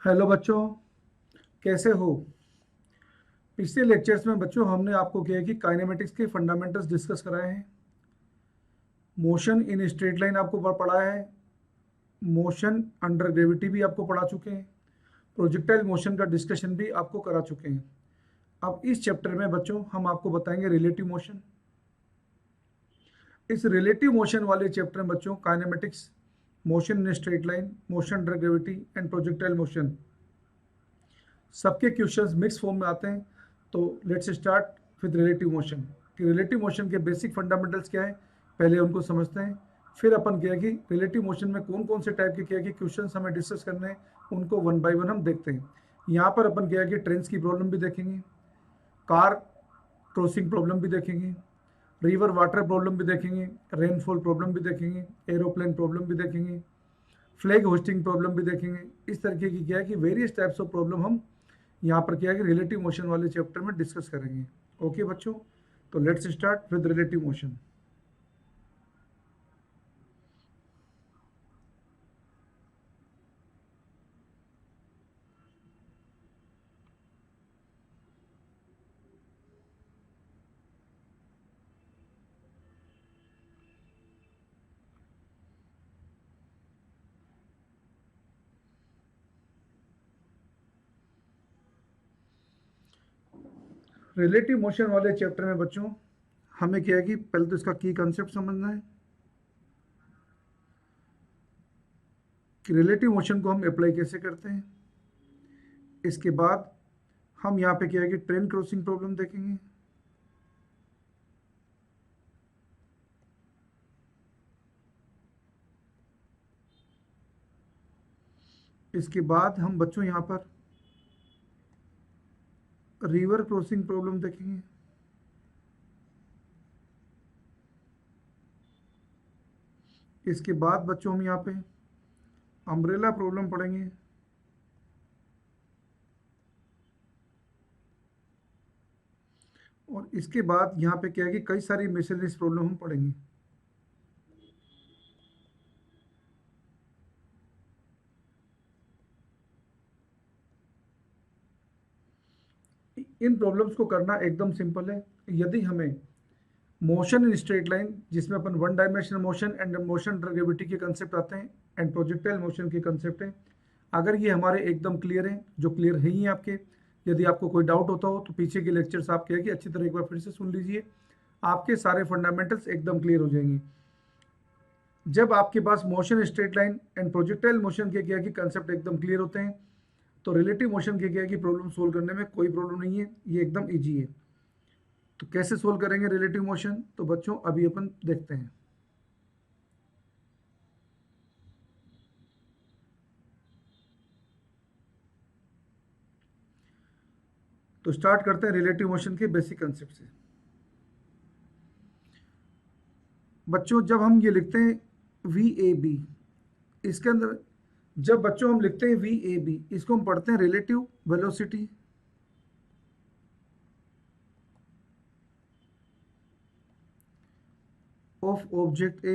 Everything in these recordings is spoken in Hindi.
हेलो बच्चों, कैसे हो। पिछले लेक्चर्स में बच्चों हमने आपको क्या है कि काइनेमेटिक्स के फंडामेंटल्स डिस्कस कराए हैं। मोशन इन स्ट्रेट लाइन आपको पढ़ा है। मोशन अंडर ग्रेविटी भी आपको पढ़ा चुके हैं। प्रोजेक्टाइल मोशन का डिस्कशन भी आपको करा चुके हैं। अब इस चैप्टर में बच्चों हम आपको बताएंगे रिलेटिव मोशन। इस रिलेटिव मोशन वाले चैप्टर में बच्चों kinematics, motion in straight line, motion under gravity and projectile motion, सबके क्वेश्चंस मिक्स फॉर्म में आते हैं। तो let's start with relative motion. कि रिलेटिव मोशन के बेसिक फंडामेंटल्स क्या है, पहले उनको समझते हैं। फिर अपन क्या है कि रिलेटिव मोशन में कौन कौन से टाइप के क्या है कि क्वेश्चंस हमें डिस्कस करने हैं, उनको वन बाय वन हम देखते हैं। यहाँ पर अपन क्या है कि ट्रेन्स की प्रॉब्लम भी देखेंगे, कार क्रॉसिंग प्रॉब्लम भी देखेंगे, रिवर वाटर प्रॉब्लम भी देखेंगे, रेनफॉल प्रॉब्लम भी देखेंगे, एरोप्लेन प्रॉब्लम भी देखेंगे, फ्लैग होस्टिंग प्रॉब्लम भी देखेंगे। इस तरीके की क्या है कि वेरियस टाइप्स ऑफ प्रॉब्लम हम यहाँ पर क्या है कि रिलेटिव मोशन वाले चैप्टर में डिस्कस करेंगे। ओके बच्चों, तो let's start with relative motion. Relative motion वाले चैप्टर में बच्चों हमें क्या है कि पहले तो इसका की कंसेप्ट समझना है कि रिलेटिव मोशन को हम अप्लाई कैसे करते हैं। इसके बाद हम यहाँ पे क्या है कि ट्रेन क्रॉसिंग प्रॉब्लम देखेंगे। इसके बाद हम बच्चों यहाँ पर रिवर क्रॉसिंग प्रॉब्लम देखेंगे। इसके बाद बच्चों हम यहाँ पे अम्ब्रेला प्रॉब्लम पढ़ेंगे। और इसके बाद यहाँ पे क्या है कि कई सारी मिसलेनियस प्रॉब्लम हम पढ़ेंगे। इन प्रॉब्लम्स को करना एकदम सिंपल है। यदि हमें मोशन इन स्ट्रेट लाइन, जिसमें अपन one dimensional motion and motion under gravity के कंसेप्ट आते हैं एंड प्रोजेक्टाइल मोशन के कंसेप्ट हैं, अगर ये हमारे एकदम क्लियर हैं, जो क्लियर है ही आपके, यदि आपको कोई डाउट होता हो तो पीछे के लेक्चर्स आप क्या है कि अच्छी तरह एक बार फिर से सुन लीजिए, आपके सारे फंडामेंटल्स एकदम क्लियर हो जाएंगे। जब आपके पास motion straight line and projectile motion के क्या है कि कंसेप्ट एकदम क्लियर होते हैं, तो रिलेटिव मोशन के क्या है कि प्रॉब्लम सोल्व करने में कोई प्रॉब्लम नहीं है, ये एकदम ईजी है। तो कैसे सोल्व करेंगे रिलेटिव मोशन, तो बच्चों अभी अपन देखते हैं। तो स्टार्ट करते हैं रिलेटिव मोशन के बेसिक कंसेप्ट से। बच्चों जब हम ये लिखते हैं वी ए बी, इसके अंदर जब बच्चों हम लिखते हैं वी ए बी, इसको हम पढ़ते हैं relative velocity of object A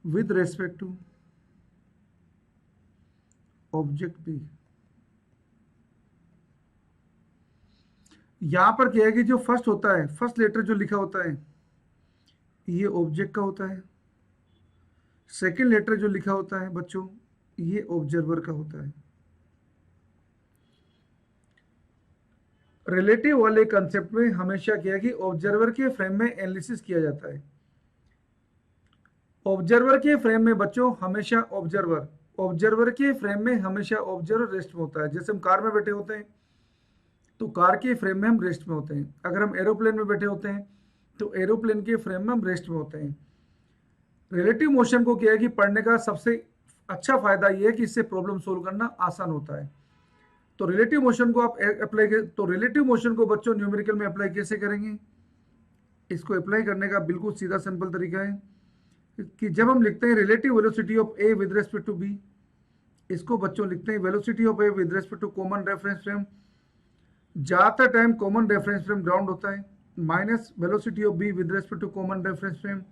with respect to object B. यहां पर क्या है कि जो फर्स्ट होता है, फर्स्ट लेटर जो लिखा होता है, ये ऑब्जेक्ट का होता है। सेकेंड लेटर जो लिखा होता है बच्चों, ये ऑब्जर्वर का होता है। रिलेटिव वाले कंसेप्ट में हमेशा क्या है कि ऑब्जर्वर के फ्रेम में एनालिसिस किया जाता है। ऑब्जर्वर के फ्रेम में बच्चों हमेशा ऑब्जर्वर के फ्रेम में हमेशा ऑब्जर्वर रेस्ट में होता है। जैसे हम कार में बैठे होते हैं तो कार के फ्रेम में हम रेस्ट में होते हैं, अगर हम एरोप्लेन में बैठे होते हैं तो एरोप्लेन के फ्रेम में हम रेस्ट में होते हैं। रिलेटिव मोशन को क्या है कि पढ़ने का सबसे अच्छा फायदा यह है कि इससे प्रॉब्लम सोल्व करना आसान होता है। तो रिलेटिव मोशन को आप अप्लाई तो रिलेटिव मोशन को बच्चों न्यूमेरिकल में अप्लाई कैसे करेंगे, इसको अप्लाई करने का बिल्कुल सीधा सिंपल तरीका है कि जब हम लिखते हैं relative velocity of A with respect to B, इसको बच्चों लिखते हैं velocity of A with respect to common reference frame. ज्यादातर time common reference frame ground होता है, minus velocity of B with respect to common reference frame.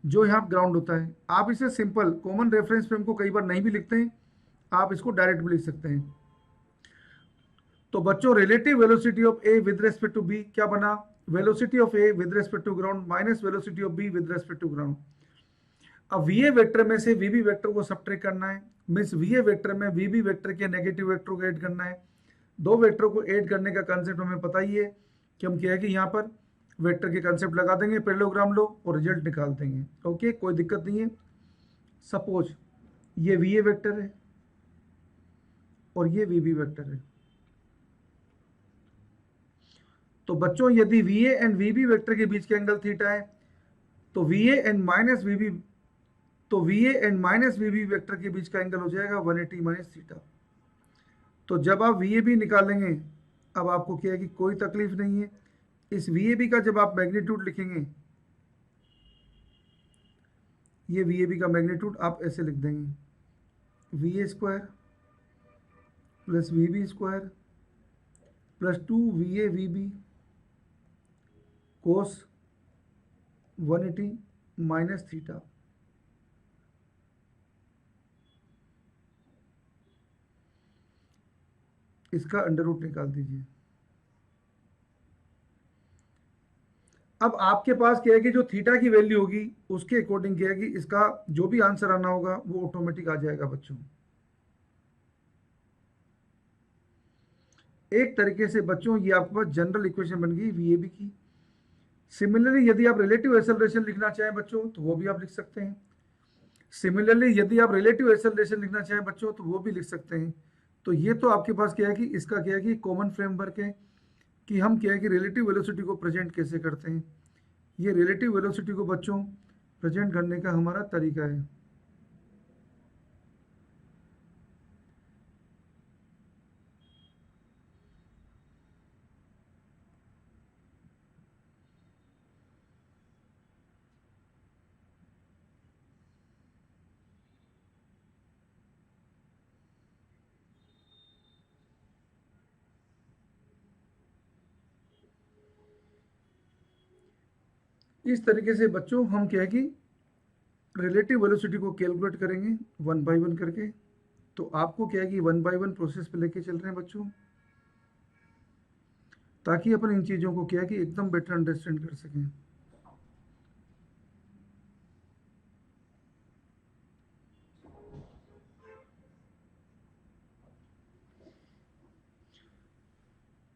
जो यहाँ ग्राउंड होता है। आप इसे सिंपल कॉमन रेफरेंस फ्रेम को कई बार नहीं भी लिखते हैं, आप इसको डायरेक्ट भी लिख सकते हैं। तो बच्चों relative velocity of A with respect to B क्या बना, velocity of A with respect to ground minus velocity of B with respect to ground. अब वी ए वेक्टर में से वी बी वेक्टर को सब्ट्रैक्ट करना है, मीन्स वी ए वेक्टर में वी बी वेक्टर के नेगेटिव वेक्टर को ऐड करना है। दो वेक्टर को ऐड करने का कंसेप्ट हमें पता ही है कि हम क्या है कि यहाँ पर वेक्टर के कंसेप्ट लगा देंगे, पैरेललोग्राम लो और रिजल्ट निकाल देंगे। ओके, कोई दिक्कत नहीं है। सपोज ये वी ए वेक्टर है और ये वी बी वेक्टर है। तो बच्चों यदि V A and V B vector के बीच के एंगल थीटा है तो V A and minus V B, तो V A and minus V B vector के बीच का एंगल हो जाएगा 180 माइनस थीटा। तो जब आप वी ए बी निकालेंगे, अब आपको क्या है कि कोई तकलीफ नहीं है। इस वी ए बी का जब आप मैग्नीट्यूड लिखेंगे, ये वी ए बी का मैग्नीट्यूड आप ऐसे लिख देंगे, V A square plus V B square plus 2 V A V B cos 180 minus theta. इसका अंडर रूट निकाल दीजिए। अब आपके पास क्या है कि जो थीटा की वैल्यू होगी उसके अकॉर्डिंग क्या है कि इसका जो भी आंसर आना होगा वो ऑटोमेटिक आ जाएगा बच्चों। एक तरीके से बच्चों ये आपके पास जनरल इक्वेशन बन गई वी ए बी की। सिमिलरली यदि आप रिलेटिव एक्सेलरेशन लिखना चाहें बच्चों तो वो भी आप लिख सकते हैं। सिमिलरली यदि आप रिलेटिव एक्सेलरेशन लिखना चाहें बच्चों तो वो भी लिख सकते हैं। तो ये तो आपके पास क्या है कि इसका क्या है कि कॉमन फ्रेमवर्क है कि हम क्या है कि रिलेटिव वेलोसिटी को प्रेजेंट कैसे करते हैं। ये रिलेटिव वेलोसिटी को बच्चों प्रेजेंट करने का हमारा तरीका है। इस तरीके से बच्चों हम क्या है कि रिलेटिव वेलोसिटी को कैलकुलेट करेंगे 1 बाय 1 करके। तो आपको क्या है कि 1 बाय 1 प्रोसेस पे लेके चल रहे हैं बच्चों, ताकि अपन इन चीज़ों को क्या है कि एकदम बेटर अंडरस्टैंड कर सकें।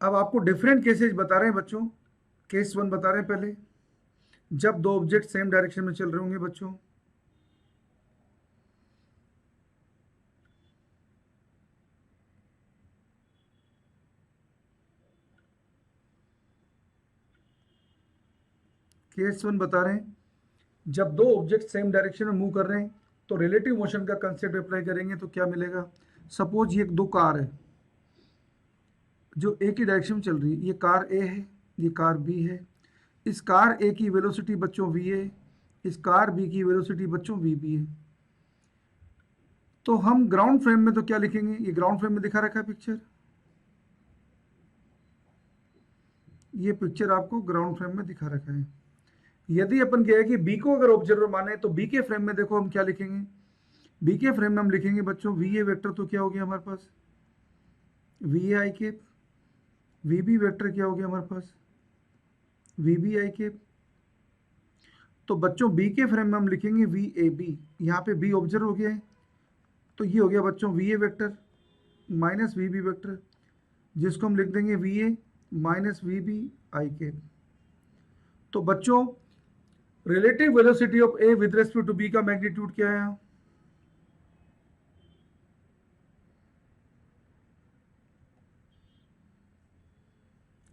अब आपको डिफरेंट केसेस बता रहे हैं बच्चों। केस 1 बता रहे हैं पहले, जब दो ऑब्जेक्ट सेम डायरेक्शन में चल रहे होंगे बच्चों। केस 1 बता रहे हैं, जब दो ऑब्जेक्ट सेम डायरेक्शन में मूव कर रहे हैं तो रिलेटिव मोशन का कंसेप्ट अप्लाई करेंगे तो क्या मिलेगा। सपोज ये दो कार है जो एक ही डायरेक्शन में चल रही है, ये कार ए है, ये कार बी है। इस कार ए की वेलोसिटी बच्चों वी है, इस कार बी की वेलोसिटी बच्चों वी बी है। तो हम ग्राउंड फ्रेम में तो क्या लिखेंगे, ये ग्राउंड फ्रेम में दिखा रखा है पिक्चर, ये पिक्चर आपको ग्राउंड फ्रेम में दिखा रखा है। यदि अपन कहे कि बी को अगर ऑब्जर्वर माने तो बी के फ्रेम में देखो हम क्या लिखेंगे, बी के फ्रेम में हम लिखेंगे बच्चों वी ए वेक्टर तो क्या हो गया हमारे पास वी ए आई के, वी बी वेक्टर क्या हो गया हमारे पास वी बी आई के। तो बच्चों बी के फ्रेम में हम लिखेंगे वी ए बी, यहाँ पे बी ऑब्जर्व हो गया है तो ये हो गया बच्चों V A vector minus V B vector, जिसको हम लिख देंगे V A minus V B आई के। तो बच्चों relative velocity of A with respect to B का मैग्नीट्यूड क्या है,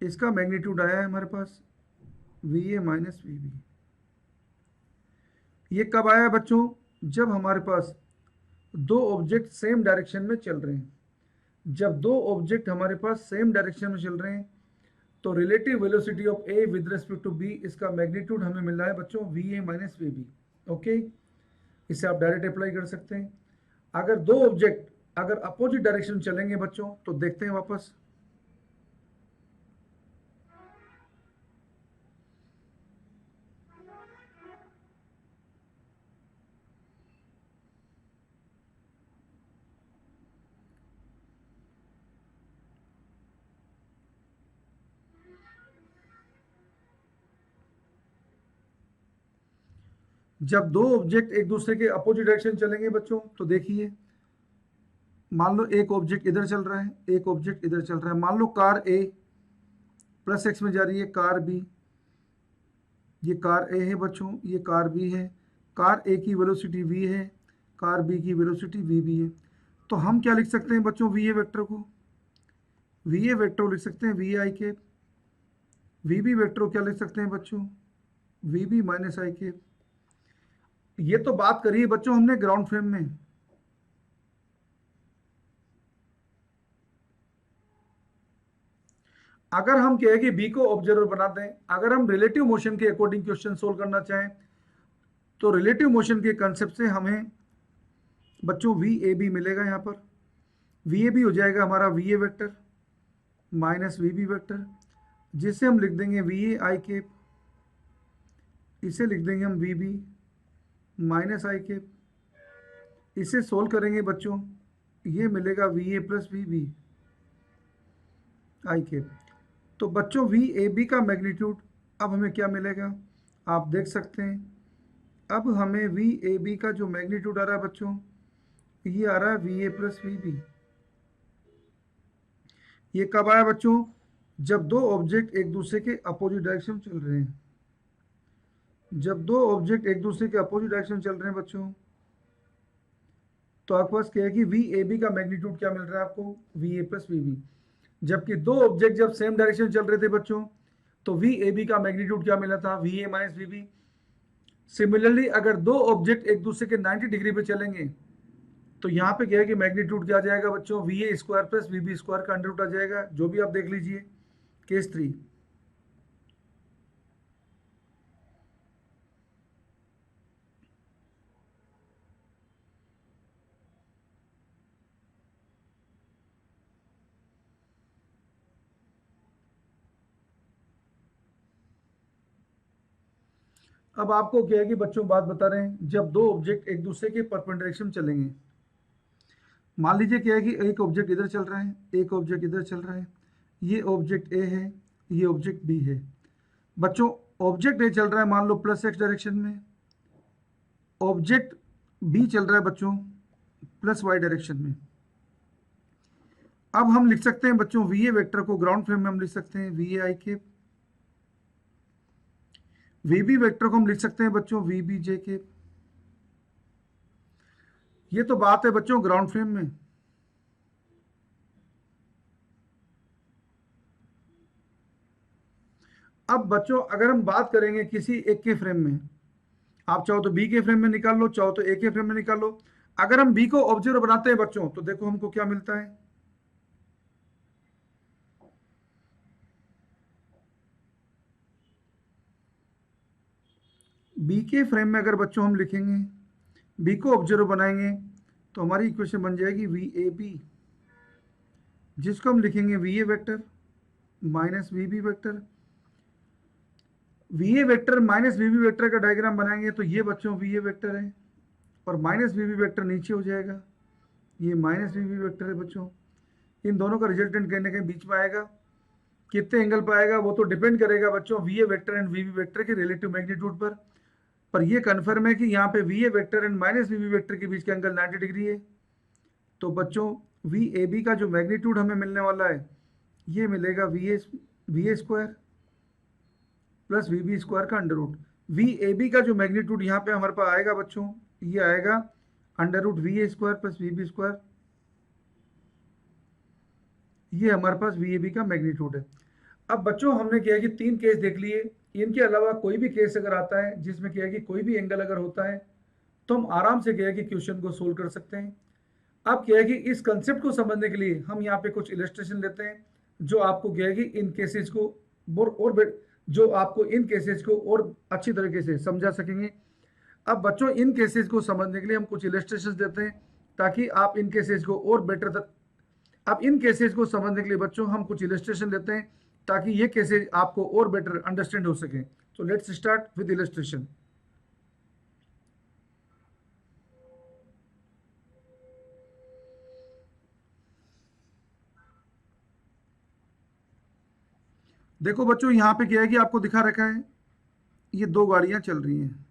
इसका मैग्नीट्यूड आया है हमारे पास V A minus V B. ये कब आया बच्चों, जब हमारे पास दो ऑब्जेक्ट सेम डायरेक्शन में चल रहे हैं। जब दो ऑब्जेक्ट हमारे पास सेम डायरेक्शन में चल रहे हैं तो relative velocity of A with respect to B, इसका मैग्नीट्यूड हमें मिल रहा है बच्चों V A minus V B. Okay, इसे आप डायरेक्ट अप्लाई कर सकते हैं। अगर दो ऑब्जेक्ट अगर अपोजिट डायरेक्शन में चलेंगे बच्चों तो देखते हैं वापस, जब दो ऑब्जेक्ट एक दूसरे के अपोजिट डायरेक्शन चलेंगे बच्चों, तो देखिए मान लो एक ऑब्जेक्ट इधर चल रहा है, एक ऑब्जेक्ट इधर चल रहा है। मान लो कार ए प्लस एक्स में जा रही है, कार बी, ये कार ए है बच्चों, ये कार बी है। कार ए की वेलोसिटी v है, कार बी की वेलोसिटी v भी है। तो हम क्या लिख सकते हैं बच्चों, वी ए वेक्टर को, वी ए वेक्टर लिख सकते हैं वी आई के। वी बी वेक्टर क्या लिख सकते हैं बच्चों, वी बी माइनस आई के। ये तो बात करी बच्चों हमने ग्राउंड फ्रेम में। अगर हम कहें कि बी को ऑब्जर्वर बना दें, अगर हम रिलेटिव मोशन के अकॉर्डिंग क्वेश्चन सोल्व करना चाहें, तो रिलेटिव मोशन के कंसेप्ट से हमें बच्चों वी ए बी मिलेगा। यहाँ पर वी ए बी हो जाएगा हमारा V A vector minus V B vector, जिसे हम लिख देंगे वी ए आई के, इसे लिख देंगे हम वी बी माइनस आई के। इसे सोल्व करेंगे बच्चों, ये मिलेगा V A plus V B आई के। तो बच्चों वी ए बी का मैग्नीट्यूड अब हमें क्या मिलेगा, आप देख सकते हैं। अब हमें वी ए बी का जो मैग्नीट्यूड आ रहा है बच्चों, ये आ रहा है V A plus V B. ये कब आया बच्चों, जब दो ऑब्जेक्ट एक दूसरे के अपोजिट डायरेक्शन चल रहे हैं। जब दो ऑब्जेक्ट एक दूसरे के अपोजिट डायरेक्शन चल रहे हैं बच्चों, तो आपके पास क्या है कि वी ए बी का मैग्नीट्यूड क्या मिल रहा है आपको, V A plus V B. जबकि दो ऑब्जेक्ट जब सेम डायरेक्शन चल रहे थे बच्चों, तो वी ए बी का मैग्नीट्यूड क्या मिला था, V A minus V B. Similarly अगर दो ऑब्जेक्ट एक दूसरे के 90 डिग्री पे चलेंगे, तो यहाँ पे क्या है कि मैग्नीट्यूड क्या आ जाएगा बच्चों, V A square plus V B square का अंडर रूट आ जाएगा। जो भी आप देख लीजिए केस 3। अब आपको क्या है कि बच्चों बात बता रहे हैं, जब दो ऑब्जेक्ट एक दूसरे के परपेंडिकुलर चलेंगे, मान लीजिए क्या है कि एक ऑब्जेक्ट इधर चल रहा है, एक ऑब्जेक्ट इधर चल रहा है, ये ऑब्जेक्ट ए है, ये ऑब्जेक्ट बी है। बच्चों ऑब्जेक्ट ए चल रहा है मान लो प्लस एक्स डायरेक्शन में, ऑब्जेक्ट बी चल रहा है बच्चों प्लस वाई डायरेक्शन में। अब हम लिख सकते हैं बच्चों वी ए वेक्टर को ग्राउंड फ्रेम में हम लिख सकते हैं वी ए आई के, वी बी वेक्टर को हम लिख सकते हैं बच्चों वी बी जे के। ये तो बात है बच्चों ग्राउंड फ्रेम में। अब बच्चों अगर हम बात करेंगे किसी एक के फ्रेम में, आप चाहो तो बी के फ्रेम में निकाल लो, चाहो तो ए के फ्रेम में निकाल लो। अगर हम बी को ऑब्जर्वर बनाते हैं बच्चों, तो देखो हमको क्या मिलता है, बी के फ्रेम में अगर बच्चों हम लिखेंगे, बी को ऑब्जर्वर बनाएंगे, तो हमारी इक्वेशन बन जाएगी वी ए बी, जिसको हम लिखेंगे V A vector minus V B vector. V A vector minus V B vector का डायग्राम बनाएंगे, तो ये बच्चों वी ए वेक्टर है और माइनस वी बी वेक्टर नीचे हो जाएगा, ये माइनस वी बी वेक्टर है बच्चों। इन दोनों का रिजल्टेंट कहीं ना कहीं बीच में आएगा। कितने एंगल पर आएगा वो तो डिपेंड करेगा बच्चों V A vector and V B vector के रिलेटिव मैग्नीट्यूड पर ये कन्फर्म है कि यहाँ पे V A vector and minus V B vector के बीच का एंगल 90 डिग्री है। तो बच्चों वी ए बी का जो मैग्नीट्यूड हमें मिलने वाला है, ये मिलेगा V A square plus V B square का under root. V A B का जो मैग्नीट्यूड यहाँ पे हमारे पास आएगा बच्चों, ये आएगा under root V A square plus V B square. ये हमारे पास वी ए बी का मैग्नीट्यूड है। अब बच्चों हमने क्या है कि 3 केस देख लिए, इनके अलावा कोई भी केस अगर आता है जिसमें क्या है कि कोई भी एंगल अगर होता है, तो हम आराम से क्या है कि क्वेश्चन को सोल्व कर सकते हैं। अब क्या है कि इस कंसेप्ट को समझने के लिए हम यहाँ पे कुछ इलस्ट्रेशन लेते हैं, जो आपको क्या है कि इन केसेस को जो आपको इन केसेस को और अच्छी तरीके से समझा सकेंगे। अब बच्चों इन केसेस को समझने के लिए हम कुछ इलस्ट्रेशन देते हैं, ताकि आप इन केसेस को और बेटर तक, अब इन केसेस को समझने के लिए बच्चों हम कुछ इलस्ट्रेशन देते हैं, ताकि ये केसेस आपको और बेटर अंडरस्टैंड हो सके। तो लेट्स स्टार्ट विद इलस्ट्रेशन। देखो बच्चों यहाँ पे क्या है कि आपको दिखा रखा है, ये 2 गाड़ियां चल रही हैं,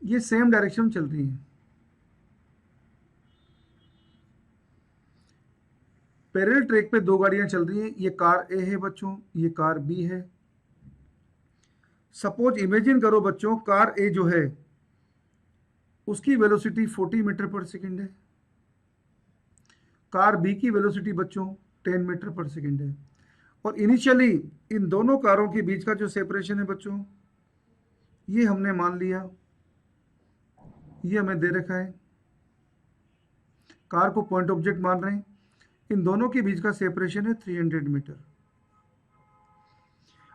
ये सेम डायरेक्शन चल रही है। पैरेलल ट्रैक पे दो गाड़ियां चल रही हैं, ये कार ए है बच्चों, ये कार बी है। सपोज इमेजिन करो बच्चों, कार ए जो है उसकी वेलोसिटी 40 मीटर पर सेकेंड है, कार बी की वेलोसिटी बच्चों 10 मीटर पर सेकेंड है। और इनिशियली इन दोनों कारों के बीच का जो सेपरेशन है बच्चों, ये हमने मान लिया, ये हमें दे रखा है, कार को पॉइंट ऑब्जेक्ट मान रहे हैं, इन दोनों के बीच का सेपरेशन है 300 मीटर।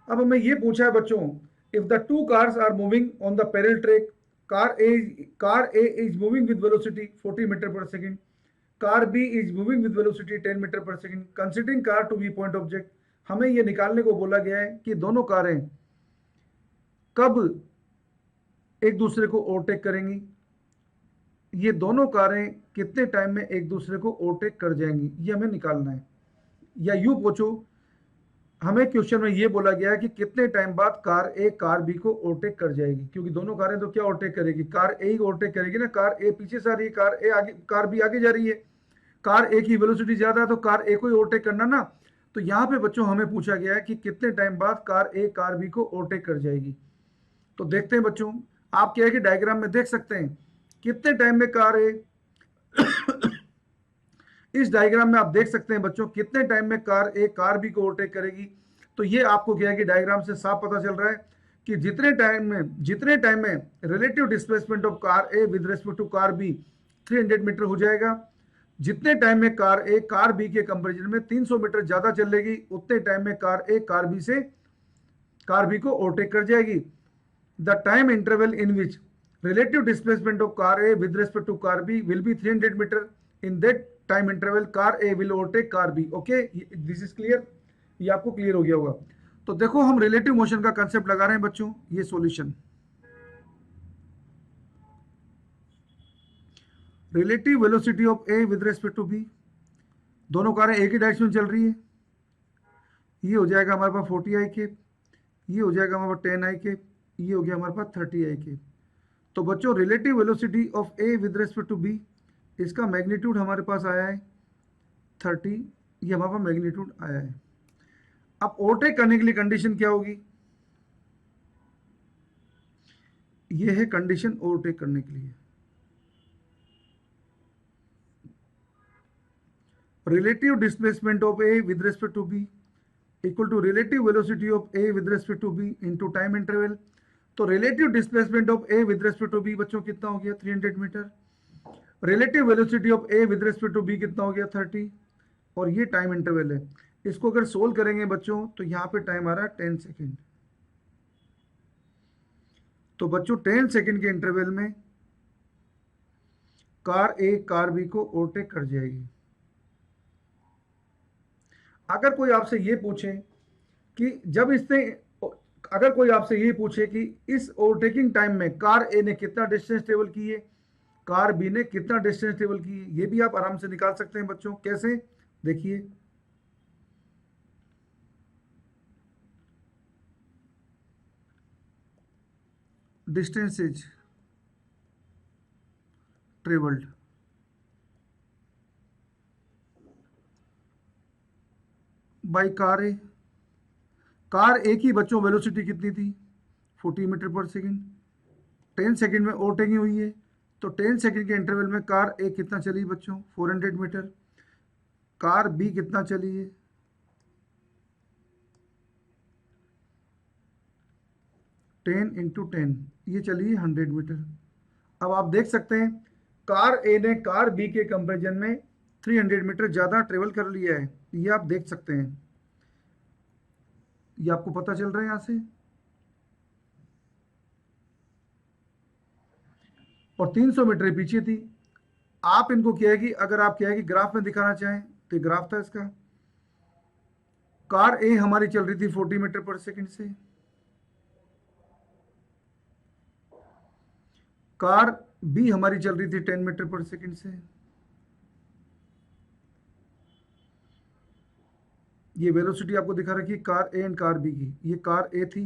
अब हमें ये पूछा है बच्चों, if the two cars are moving on the parallel track, car A is moving with velocity 40 metre per second, car B is moving with velocity 10 metre per second, considering car to be point object. हमें ये निकालने को बोला गया है कि दोनों कारें कब एक दूसरे को ओवरटेक करेंगी, ये दोनों कारें कितने टाइम में एक दूसरे को ओवरटेक कर जाएंगी, ये हमें निकालना है। या यूं पूछो, हमें क्वेश्चन में ये बोला गया है कि कितने टाइम बाद कार ए कार बी को ओवरटेक कर जाएगी, क्योंकि दोनों कारें तो क्या ओवरटेक करेगी, कार ए ही ओवरटेक करेगी ना। कार ए पीछे से आ रही है, कार ए आगे, कार बी आगे जा रही है, कार ए की वेलोसिटी ज्यादा है तो कार ए को ही ओवरटेक करना ना। तो यहाँ पे बच्चों हमें पूछा गया है कि कितने टाइम बाद कार ए कार बी को ओवरटेक कर जाएगी। तो देखते हैं बच्चों, आप क्या है कि डायग्राम में देख सकते हैं कितने टाइम में कार ए इस डायग्राम में आप देख सकते हैं बच्चों कितने टाइम में कार ए कार बी को ओवरटेक करेगी। तो ये आपको क्या है कि डायग्राम से साफ पता चल रहा है कि जितने टाइम में relative displacement of car A with respect to car B 300 metre हो जाएगा, जितने टाइम में कार ए कार बी के कंपेरिजन में 300 मीटर ज्यादा चलेगी, उतने टाइम में कार ए कार बी से कार बी को ओवरटेक कर जाएगी। The time interval in which relative displacement of car A with respect to car B will be 300 meter. In that time interval, car A will overtake car B. Okay, this is clear? ये आपको क्लियर हो गया होगा। तो देखो हम रिलेटिव मोशन का कंसेप्ट लगा रहे हैं बच्चों, ये solution. Relative velocity of A with respect to B, दोनों कारें एक ही डायरेक्शन में चल रही है, ये हो जाएगा हमारे पास 40 आई के, ये हो जाएगा हमारे पास 10 आई के, ये हो गया हमारे पास 30 आई के। तो बच्चों relative velocity of A with respect to B, इसका मैग्नीट्यूड हमारे पास आया है 30, ये हमारे पास मैग्नीट्यूड आया है। अब ओवरटेक करने के लिए कंडीशन क्या होगी, ये है कंडीशन ओवरटेक करने के लिए, relative displacement of A with respect to B equal to relative velocity of A with respect to B into time interval. तो relative displacement of A with respect to B बच्चों कितना हो गया 300 metre, relative velocity of A with respect to B कितना हो गया 30, और ये टाइम इंटरवल है। इसको अगर सोल्व करेंगे बच्चों तो यहाँ पे टाइम आ रहा है 10 सेकेंड। तो बच्चों 10 सेकेंड के इंटरवल में कार ए कार बी को ओवरटेक कर जाएगी। अगर कोई आपसे ये पूछे कि जब इसने, अगर कोई आपसे ये पूछे कि इस ओवरटेकिंग टाइम में कार ए ने कितना डिस्टेंस ट्रेवल की है, कार बी ने कितना डिस्टेंस ट्रेवल की है, ये भी आप आराम से निकाल सकते हैं बच्चों। कैसे, देखिए distance is travelled by car A, car A की बच्चों वेलोसिटी कितनी थी 40 मीटर पर सेकेंड, 10 सेकेंड में ओवरटेकिंग हुई है, तो 10 सेकेंड के इंटरवल में कार ए कितना चली बच्चों 400 मीटर, कार बी कितना चली है 10 इंटू 10, ये चली है 100 मीटर। अब आप देख सकते हैं कार ए ने कार बी के कंपेरिजन में 300 मीटर ज़्यादा ट्रेवल कर लिया है, ये आप देख सकते हैं, ये आपको पता चल रहा है यहाँ से। और 300 मीटर पीछे थी। आप इनको क्या है कि अगर आप क्या है कि ग्राफ में दिखाना चाहें तो ये ग्राफ था इसका, कार ए हमारी चल रही थी 40 मीटर पर सेकंड से, कार बी हमारी चल रही थी 10 मीटर पर सेकंड से। ये वेलोसिटी आपको दिखा रखी है car A and car B की, ये कार ए थी,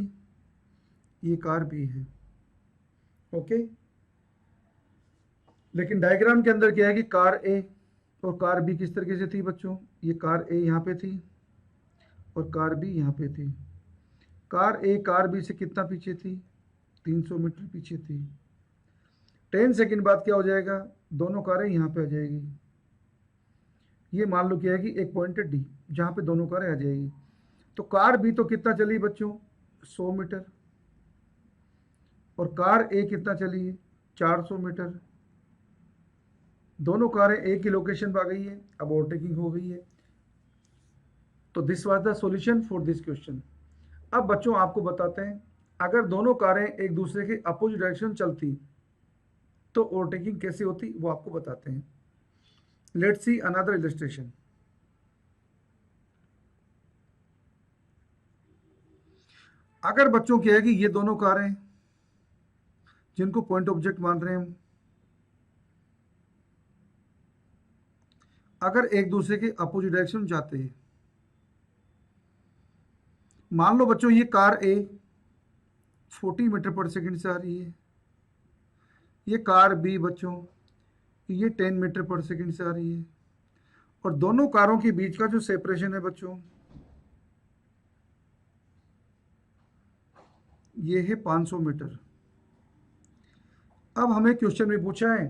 ये कार बी है। ओके, लेकिन डायग्राम के अंदर क्या है कि कार ए और कार बी किस तरीके से थी बच्चों, ये कार ए यहाँ पे थी और कार बी यहाँ पे थी। कार ए कार बी से कितना पीछे थी, 300 मीटर पीछे थी। 10 सेकंड बाद क्या हो जाएगा, दोनों कारें यहाँ पे आ जाएगी। ये मान लो क्या है कि एक पॉइंट है डी जहाँ पे दोनों कारें आ जाएगी। तो कार बी तो कितना चली बच्चों, 100 मीटर, और कार ए कितना चली है, 400 मीटर। दोनों कारें एक ही लोकेशन पर आ गई है, अब ओवरटेकिंग हो गई है। तो this was the solution for this question. अब बच्चों आपको बताते हैं, अगर दोनों कारें एक दूसरे के अपोजिट डायरेक्शन चलती तो ओवरटेकिंग कैसे होती वो आपको बताते हैं। Let's see another illustration. अगर बच्चों क्या है कि ये दोनों कारें जिनको पॉइंट ऑब्जेक्ट मान रहे हैं हम, अगर एक दूसरे के अपोजिट डायरेक्शन जाते हैं, मान लो बच्चों ये कार ए 40 मीटर पर सेकंड से आ रही है, ये कार बी बच्चों ये 10 मीटर पर सेकंड से आ रही है, और दोनों कारों के बीच का जो सेपरेशन है बच्चों ये है 500 मीटर। अब हमें क्वेश्चन में पूछा है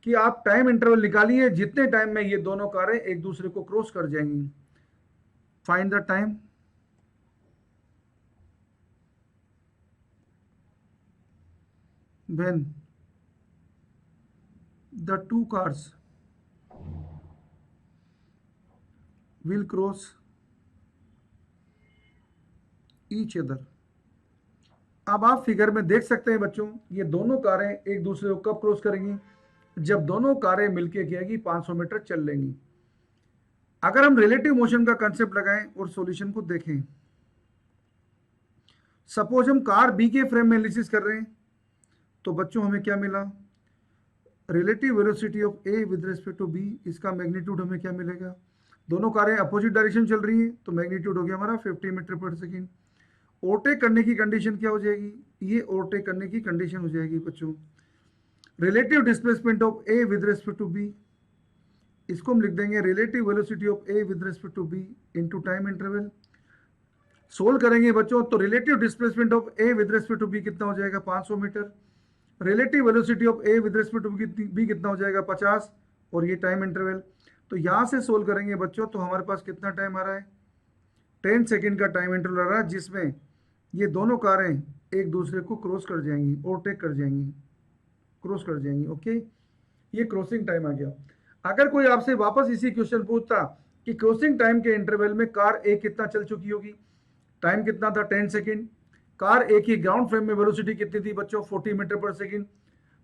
कि आप टाइम इंटरवल निकालिए जितने टाइम में ये दोनों कारें एक दूसरे को क्रॉस कर जाएंगी। Find the time. When the two cars will cross each other। अब आप फिगर में देख सकते हैं बच्चों, ये दोनों कारें एक दूसरे को कब क्रॉस करेंगी, जब दोनों कारें मिलकर क्या है 500 मीटर चल लेंगी। अगर हम रिलेटिव मोशन का कंसेप्ट लगाएं और सॉल्यूशन को देखें, सपोज हम कार बी के फ्रेम में एनालिसिस कर रहे हैं, तो बच्चों हमें क्या मिला, relative velocity of A with respect to B, इसका मैग्नीट्यूड हमें क्या मिलेगा, दोनों कारें अपोजिट डायरेक्शन चल रही हैं तो मैग्नीट्यूड हो गया हमारा 50 मीटर पर सेकेंड। ओवरटेक करने की कंडीशन क्या हो जाएगी, ये ओवरटेक करने की कंडीशन हो जाएगी बच्चों relative displacement of A with respect to B, इसको हम लिख देंगे relative velocity of A with respect to B into time interval. Solve करेंगे बच्चों तो relative displacement of A with respect to B कितना हो जाएगा 500 metre, relative velocity of A with respect to B कितना हो जाएगा 50, और ये टाइम इंटरवल। तो यहाँ से सोल्व करेंगे बच्चों तो हमारे पास कितना टाइम आ रहा है, 10 सेकेंड का टाइम इंटरवल आ रहा है, जिसमें ये दोनों कारें एक दूसरे को क्रॉस कर जाएंगी, ओवरटेक कर जाएंगी, क्रॉस कर जाएंगी। ओके, ये क्रॉसिंग टाइम आ गया। अगर कोई आपसे वापस इसी क्वेश्चन पूछता कि क्रॉसिंग टाइम के इंटरवल में कार ए कितना चल चुकी होगी, टाइम कितना था 10 सेकेंड, कार ए की ग्राउंड फ्रेम में वेलोसिटी कितनी थी बच्चों 40 मीटर पर सेकेंड,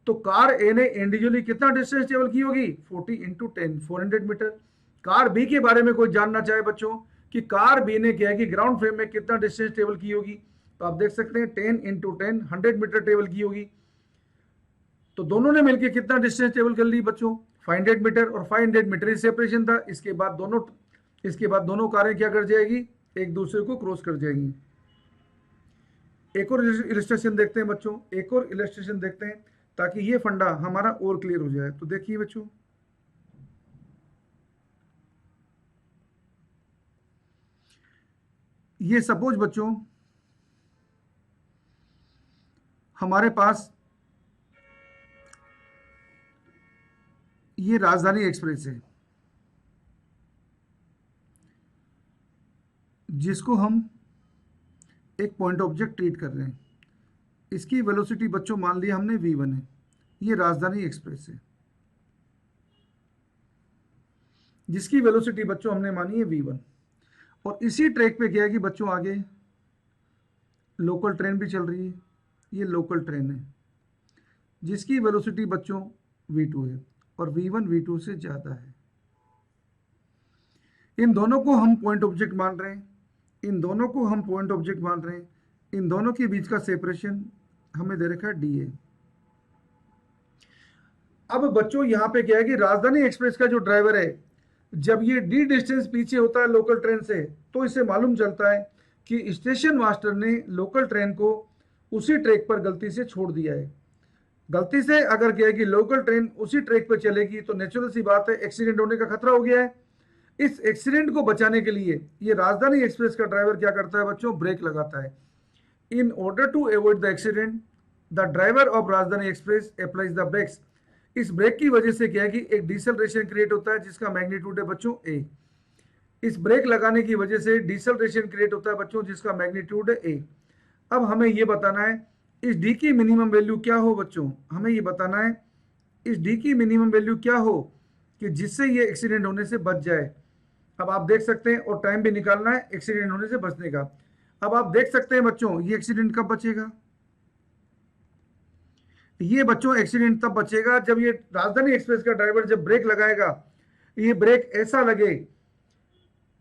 तो कार ए ने इंडिविजुअली कितना डिस्टेंस ट्रेवल की होगी 40 इंटू 10 400 मीटर। कार बी के बारे में कोई जानना चाहे बच्चों कि कार बी ने क्या है कि ग्राउंड फ्रेम में कितना डिस्टेंस ट्रेवल की होगी, तो आप देख सकते हैं 10 इंटू 10 100 मीटर ट्रेवल की होगी। तो दोनों ने मिलकर कितना डिस्टेंस ट्रेवल कर ली बच्चों 500 मीटर, और 500 मीटर ही सेपरेशन था। इसके बाद दोनों कारें क्या कर जाएगी, एक दूसरे को क्रॉस कर जाएंगी। एक और इलस्ट्रेशन देखते हैं बच्चों, एक और इलस्ट्रेशन देखते हैं ताकि ये फंडा हमारा और क्लियर हो जाए। तो देखिए बच्चों, ये सपोज बच्चों हमारे पास ये राजधानी एक्सप्रेस है, जिसको हम एक पॉइंट ऑब्जेक्ट ट्रीट कर रहे हैं। इसकी वेलोसिटी बच्चों मान लिया हमने v1 है, ये राजधानी एक्सप्रेस है जिसकी वेलोसिटी बच्चों हमने मानी है v1, और इसी ट्रैक पे क्या है कि बच्चों आगे लोकल ट्रेन भी चल रही है, ये लोकल ट्रेन है जिसकी वेलोसिटी बच्चों v2 है और v1 v2 से ज़्यादा है। इन दोनों को हम पॉइंट ऑब्जेक्ट मान रहे हैं, इन दोनों के बीच का सेपरेशन हमें दे रखा है dA। अब बच्चों यहाँ पे क्या है कि राजधानी एक्सप्रेस का जो ड्राइवर है, जब ये d डिस्टेंस पीछे होता है लोकल ट्रेन से, तो इसे मालूम चलता है कि स्टेशन मास्टर ने लोकल ट्रेन को उसी ट्रैक पर गलती से छोड़ दिया है। गलती से अगर क्या है कि लोकल ट्रेन उसी ट्रैक पे चलेगी तो नेचुरल सी बात है एक्सीडेंट होने का खतरा हो गया है। इस एक्सीडेंट को बचाने के लिए ये राजधानी एक्सप्रेस का ड्राइवर क्या करता है बच्चों, ब्रेक लगाता है। In order to avoid the accident the driver of Rajdhani Express applies the brakes. इस ब्रेक की वजह से क्या है कि एक डिसलरेशन क्रिएट होता है जिसका मैग्नीट्यूड है बच्चों ए। इस ब्रेक लगाने की वजह से डिसलरेशन क्रिएट होता है बच्चों जिसका मैग्नीट्यूड है ए। अब हमें यह बताना है इस डी की मिनिमम वैल्यू क्या हो बच्चों, हमें ये बताना है इस डी की मिनिमम वैल्यू क्या हो कि जिससे ये एक्सीडेंट होने से बच जाए। अब आप देख सकते हैं और टाइम भी निकालना है एक्सीडेंट होने से बचने का। अब आप देख सकते हैं बच्चों ये एक्सीडेंट कब बचेगा, ये बच्चों एक्सीडेंट तब बचेगा जब ये राजधानी एक्सप्रेस का ड्राइवर जब ब्रेक लगाएगा, ये ब्रेक ऐसा लगे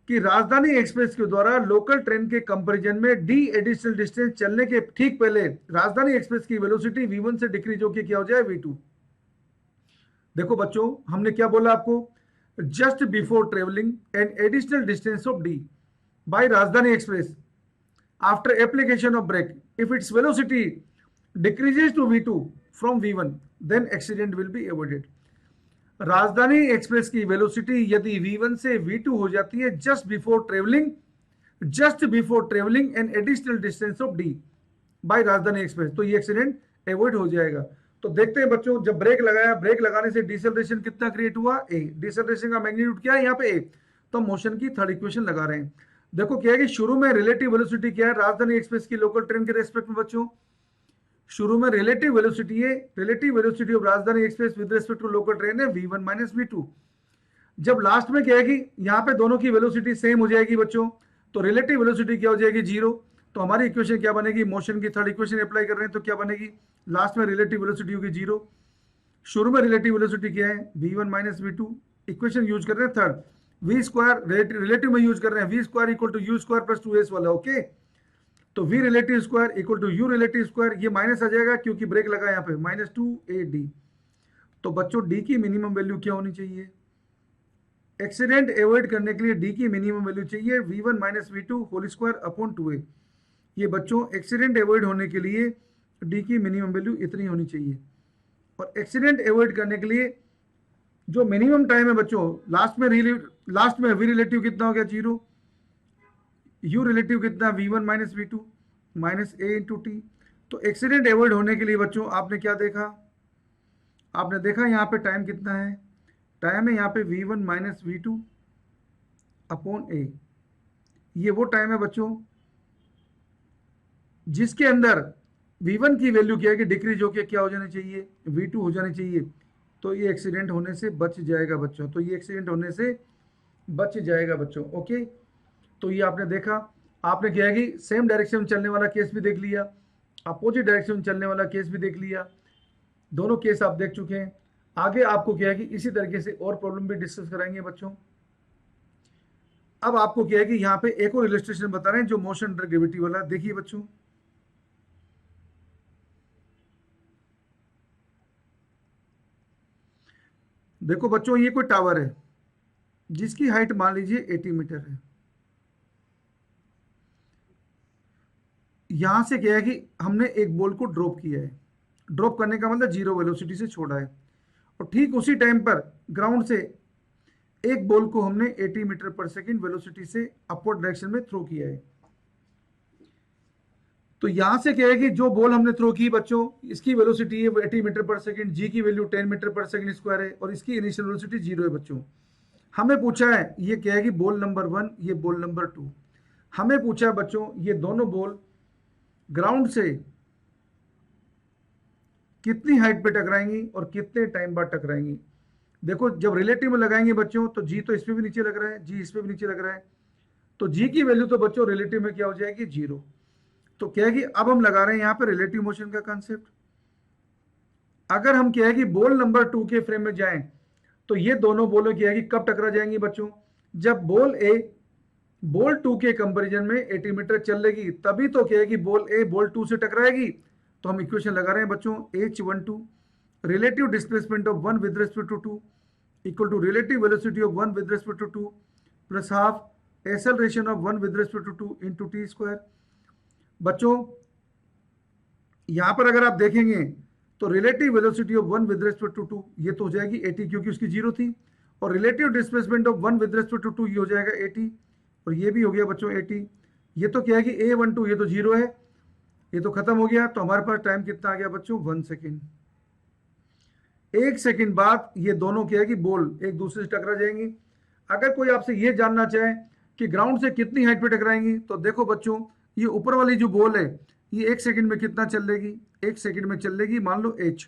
कि राजधानी एक्सप्रेस के द्वारा लोकल ट्रेन के कंपैरिजन में डी एडिशनल डिस्टेंस चलने के ठीक पहले राजधानी एक्सप्रेस की वेलोसिटी v1 से डिक्रीज होकर क्या हो जाए v2। देखो बच्चों हमने क्या बोला आपको, just before travelling an additional distance of D by Rajdhani express after application of brake if its velocity decreases to v2 from v1 then accident will be avoided। Rajdhani Express की वेलोसिटी यदि v1 से v2 हो जाती है just before travelling an additional distance of d by Rajdhani Express तो ये एक्सीडेंट अवॉइड हो जाएगा। तो देखते हैं बच्चों जब ब्रेक लगाया, ब्रेक लगाने से डिसलरेशन कितना क्रिएट हुआ a, डिसलरेशन का मैग्नीट्यूड क्या है यहाँ पे a, तो मोशन की थर्ड इक्वेशन लगा रहे हैं। देखो क्या है कि शुरू में रिलेटिव वेलोसिटी क्या है राजधानी एक्सप्रेस की लोकल ट्रेन के रेस्पेक्ट में बच्चों, शुरू में रिलेटिव वेलोसिटी है, relative velocity of Rajdhani Express with respect to local train है v1 माइनस v2। जब लास्ट में क्या है कि यहाँ पे दोनों की वेलोसिटी सेम हो जाएगी बच्चों तो रिलेटिव वेलोसिटी क्या हो जाएगी जीरो। तो हमारी इक्वेशन क्या बनेगी, मोशन की थर्ड इक्वेशन अप्लाई कर रहे हैं तो क्या बनेगी, लास्ट में रिलेटिव वेलोसिटी होगी जीरो, शुरू में रिलेटिव वेलोसिटी क्या है v1 minus v2। Equation use कर रहे हैं थर्ड, v स्क्वायर रिलेटिव में यूज कर रहे हैं v square equal to u square plus 2s वाला, ओके। तो v relative square equal to u relative square, ये माइनस आ जाएगा क्योंकि ब्रेक लगा यहाँ पे माइनस 2ad। तो बच्चों d की मिनिमम वैल्यू क्या होनी चाहिए, एक्सीडेंट अवॉइड करने के लिए d की मिनिमम वैल्यू चाहिए v1 minus v2 whole square upon 2a। ये बच्चों एक्सीडेंट अवॉइड होने के लिए d की मिनिमम वैल्यू इतनी होनी चाहिए। और एक्सीडेंट अवॉइड करने के लिए जो मिनिमम टाइम है बच्चों, लास्ट में v रिलेटिव कितना हो गया जीरो, u रिलेटिव कितना v1 minus v2 minus a into T. तो एक्सीडेंट अवॉइड होने के लिए बच्चों आपने क्या देखा, आपने देखा यहाँ पे टाइम कितना है, टाइम है यहाँ पे v1 minus v2 upon a। ये वो टाइम है बच्चों जिसके अंदर v1 की वैल्यू क्या है कि डिक्रीज होकर क्या हो जानी चाहिए, v2 हो जानी चाहिए। तो ये एक्सीडेंट होने से बच जाएगा बच्चों, तो ये एक्सीडेंट होने से बच जाएगा बच्चों, ओके। तो ये आपने देखा, आपने क्या है कि सेम डायरेक्शन में चलने वाला केस भी देख लिया, अपोजिट डायरेक्शन में चलने वाला केस भी देख लिया, दोनों केस आप देख चुके हैं। आगे आपको क्या है कि इसी तरीके से और प्रॉब्लम भी डिस्कस कराएंगे बच्चों। अब आपको क्या है कि यहाँ पे एक और इलस्ट्रेशन बता रहे हैं जो मोशन अंडर ग्रेविटी वाला, देखिए बच्चों देखो बच्चों ये कोई टावर है जिसकी हाइट मान लीजिए 80 मीटर है। यहां से क्या है कि हमने एक बॉल को ड्रॉप किया है, ड्रॉप करने का मतलब जीरो वेलोसिटी से छोड़ा है, और ठीक उसी टाइम पर ग्राउंड से एक बॉल को हमने 80 मीटर पर सेकंड वेलोसिटी से अपवर्ड डायरेक्शन में थ्रो किया है। तो यहां से क्या है कि जो बॉल हमने थ्रो की बच्चों, इसकी वेलोसिटी है 80 मीटर पर सेकंड, जी की वैल्यू 10 मीटर पर सेकंड स्क्वायर है और इसकी इनिशियल वेलोसिटी जीरो है बच्चों। हमें पूछा है ये क्या है कि बॉल नंबर 1 ये बॉल नंबर 2, हमें पूछा है बच्चों ये दोनों बॉल ग्राउंड से कितनी हाइट पे टकराएंगी और कितने टाइम बाद टकराएंगी। देखो जब रिलेटिव में लगाएंगे बच्चों तो जी तो इस पे भी नीचे लग रहा है, जी इस पे भी नीचे लग रहा है, तो जी की वैल्यू तो बच्चों रिलेटिव में क्या हो जाएगी जीरो। तो क्या है कि अब हम लगा रहे हैं यहाँ पे रिलेटिव मोशन का कंसेप्ट। अगर हम क्या है कि बॉल नंबर 2 के फ्रेम में जाएं तो ये दोनों बॉलें क्या है कि कब टकरा जाएंगी बच्चों, जब बॉल ए बॉल 2 के कंपैरिजन में 80 मीटर चलेगी तभी तो क्या है कि बॉल ए बॉल 2 से टकराएगी। तो हम इक्वेशन लगा रहे हैं बच्चों H12 relative displacement of 1 with respect to 2 equal to relative velocity of 1 with respect to 2 plus half acceleration of 1 with respect to 2 into T square. बच्चों यहां पर अगर आप देखेंगे तो relative velocity of one with respect to two ये तो हो जाएगी 80 क्योंकि उसकी जीरो थी, और relative displacement of one with respect to two ये हो जाएगा 80, और ये भी हो गया बच्चों 80। ये तो क्या है कि A12 ये तो जीरो है, ये तो खत्म हो गया। तो हमारे पास टाइम कितना आ गया बच्चों 1 सेकेंड। 1 सेकेंड बाद ये दोनों क्या है कि बॉल एक दूसरे से टकरा जाएंगी। अगर कोई आपसे ये जानना चाहे कि ग्राउंड से कितनी हाइट पे टकराएंगी, तो देखो बच्चों ये ऊपर वाली जो बॉल है ये 1 सेकेंड में कितना चल लेगी, 1 सेकेंड में चल लेगी मान लो h,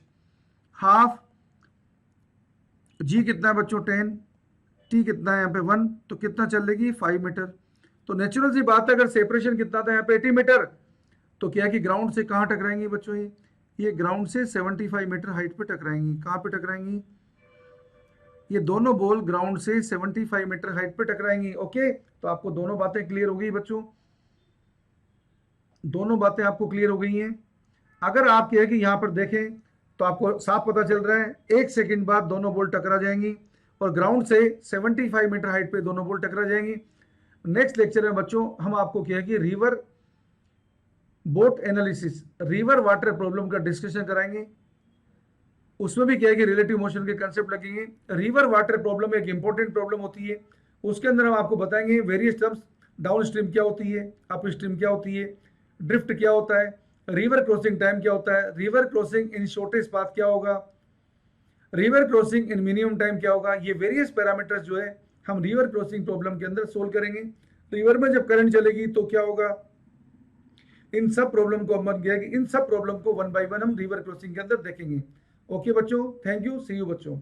हाफ g कितना है बच्चों 10, t कितना है यहाँ पे 1, तो कितना चल लेगी 5 मीटर। तो नेचुरल सी बात है अगर सेपरेशन कितना था यहाँ पे 80 मीटर, तो क्या है कि ग्राउंड से कहाँ टकराएंगी बच्चों, ये ग्राउंड से 75 मीटर हाइट पे टकराएंगी। कहाँ पे टकराएंगी, ये दोनों बॉल ग्राउंड से 75 मीटर हाइट पे टकराएंगी। ओके, तो आपको दोनों बातें क्लियर हो गई बच्चों, दोनों बातें आपको क्लियर हो गई हैं। अगर आप कहे कि यहाँ पर देखें तो आपको साफ पता चल रहा है 1 सेकेंड बाद दोनों बॉल टकरा जाएंगी और ग्राउंड से 75 मीटर हाइट पे दोनों बॉल टकरा जाएंगी। नेक्स्ट लेक्चर में बच्चों हम आपको क्या है कि river boat analysis, river water problem का डिस्कशन कराएंगे। उसमें भी क्या है कि रिलेटिव मोशन के कंसेप्ट लगेंगे। रिवर वाटर प्रॉब्लम एक इंपॉर्टेंट प्रॉब्लम होती है, उसके अंदर हम आपको बताएंगे वेरियस टर्म्स, डाउन स्ट्रीम क्या होती है, अप स्ट्रीम क्या होती है, ड्रिफ्ट क्या होता है, रिवर क्रॉसिंग टाइम क्या होता है, रिवर क्रॉसिंग इन शॉर्टेस्ट पाथ क्या होगा, रिवर क्रॉसिंग इन मिनिमम टाइम क्या होगा। ये वेरियस पैरामीटर्स जो है हम रिवर क्रॉसिंग प्रॉब्लम के अंदर सोल्व करेंगे। रिवर में जब करंट चलेगी तो क्या होगा, इन सब प्रॉब्लम को हम गया कि इन सब प्रॉब्लम को 1 बाय 1 हम रिवर क्रॉसिंग के अंदर देखेंगे। ओके बच्चों, थैंक यू, सी यू बच्चों।